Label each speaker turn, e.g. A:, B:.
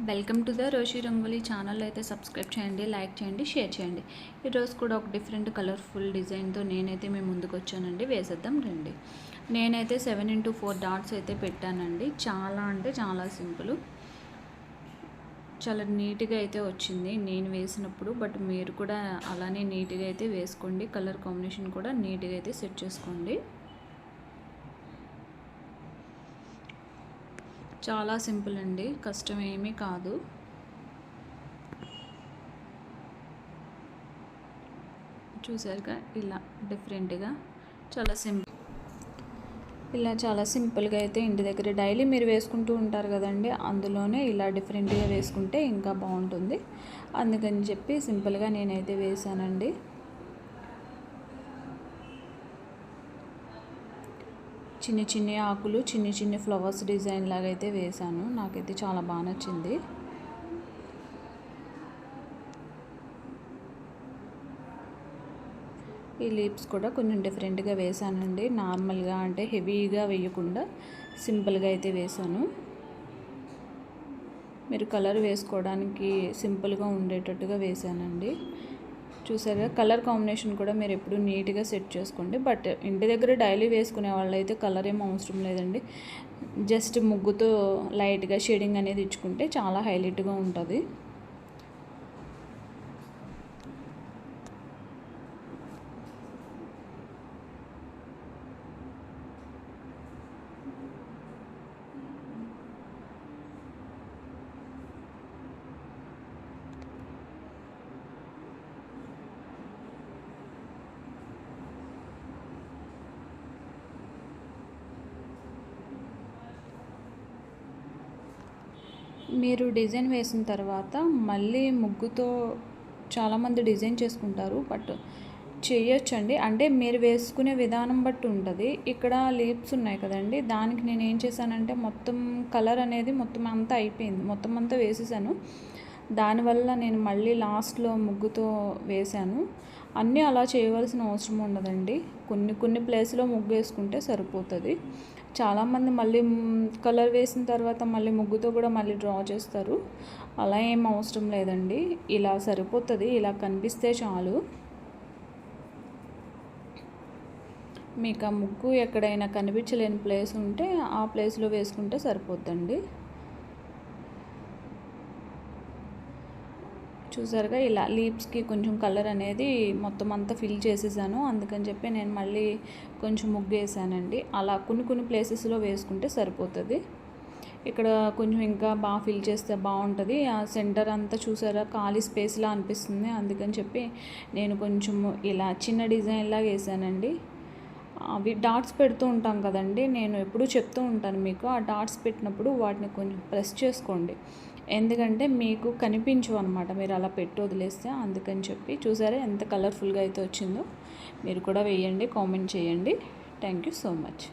A: Welcome to the Roshi rangoli channel. అయితే subscribe చేయండి, like చేయండి, షేర్ చేయండి. ఈరోజు కూడా ఒక డిఫరెంట్ కలర్ఫుల్ డిజైన్తో నేనైతే మేము ముందుకు వచ్చానండి. వేసేద్దాం రండి. నేనైతే 7x4 డాట్స్ అయితే పెట్టానండి. చాలా అంటే చాలా సింపుల్, చాలా నీట్గా అయితే వచ్చింది నేను వేసినప్పుడు. బట్ మీరు కూడా అలానే నీట్గా అయితే వేసుకోండి. కలర్ కాంబినేషన్ కూడా నీట్గా అయితే సెట్ చేసుకోండి. చాలా సింపుల్ అండి, కష్టం ఏమీ కాదు. చూసారుగా ఇలా డిఫరెంట్గా చాలా చాలా సింపుల్గా అయితే ఇంటి దగ్గర డైలీ మీరు వేసుకుంటూ ఉంటారు కదండి, అందులోనే ఇలా డిఫరెంట్గా వేసుకుంటే ఇంకా బాగుంటుంది. అందుకని చెప్పి సింపుల్గా నేనైతే వేసానండి. చిన్న చిన్న ఆకులు, చిన్న చిన్న ఫ్లవర్స్ డిజైన్ లాగా అయితే వేసాను. నాకైతే చాలా బాగా నచ్చింది. ఈ లీప్స్ కూడా కొంచెం డిఫరెంట్గా వేసానండి. నార్మల్గా అంటే హెవీగా వేయకుండా సింపుల్గా అయితే వేసాను. మీరు కలర్ వేసుకోవడానికి సింపుల్గా ఉండేటట్టుగా వేసానండి. చూసారుగా కలర్ కాంబినేషన్ కూడా మీరు ఎప్పుడు నీట్గా సెట్ చేసుకోండి. బట్ ఇంటి దగ్గర డైలీ వేసుకునే వాళ్ళైతే కలర్ ఏం అవసరం లేదండి. జస్ట్ ముగ్గుతో లైట్గా షేడింగ్ అనేది ఇచ్చుకుంటే చాలా హైలైట్గా ఉంటుంది. మీరు డిజైన్ వేసిన తర్వాత మళ్ళీ ముగ్గుతో చాలామంది డిజైన్ చేసుకుంటారు. బట్ చేయొచ్చండి, అంటే మీరు వేసుకునే విధానం బట్టి ఉంటుంది. ఇక్కడ లీప్స్ ఉన్నాయి కదండి, దానికి నేను ఏం చేశానంటే మొత్తం కలర్ అనేది మొత్తం అంతా అయిపోయింది, మొత్తం అంతా వేసేసాను. దానివల్ల నేను మళ్ళీ లాస్ట్లో ముగ్గుతో వేశాను. అన్నీ అలా చేయవలసిన అవసరం ఉండదండి. కొన్ని ప్లేస్లో ముగ్గు వేసుకుంటే సరిపోతుంది. చాలామంది మళ్ళీ కలర్ వేసిన తర్వాత మళ్ళీ ముగ్గుతో కూడా మళ్ళీ డ్రా చేస్తారు. అలా ఏం అవసరం లేదండి, ఇలా సరిపోతుంది. ఇలా కనిపిస్తే చాలు. మీకు ఆ ముగ్గు ఎక్కడైనా కనిపించలేని ప్లేస్ ఉంటే ఆ ప్లేస్లో వేసుకుంటే సరిపోద్దండి. చూసారుగా ఇలా లీప్స్కి కొంచెం కలర్ అనేది మొత్తం అంతా ఫిల్ చేసేసాను. అందుకని చెప్పి నేను మళ్ళీ కొంచెం ముగ్గు వేసానండి. అలా కొన్ని ప్లేసెస్లో వేసుకుంటే సరిపోతుంది. ఇక్కడ కొంచెం ఇంకా బాగా ఫిల్ చేస్తే బాగుంటుంది. ఆ సెంటర్ అంతా చూసారా ఖాళీ స్పేస్లా అనిపిస్తుంది. అందుకని చెప్పి నేను కొంచెం ఇలా చిన్న డిజైన్లాగా వేసానండి. అవి డాట్స్ పెడుతూ ఉంటాం కదండి, నేను ఎప్పుడూ చెప్తూ ఉంటాను మీకు, ఆ డాట్స్ పెట్టినప్పుడు వాటిని కొంచెం ప్రెస్ చేసుకోండి. ఎందుకంటే మీకు కనిపించవు అనమాట మీరు అలా పెట్టి వదిలేస్తే. అందుకని చెప్పి చూసారా ఎంత కలర్ఫుల్గా అయితే వచ్చిందో. మీరు కూడా వేయండి, కామెంట్ చేయండి. Thank you so much.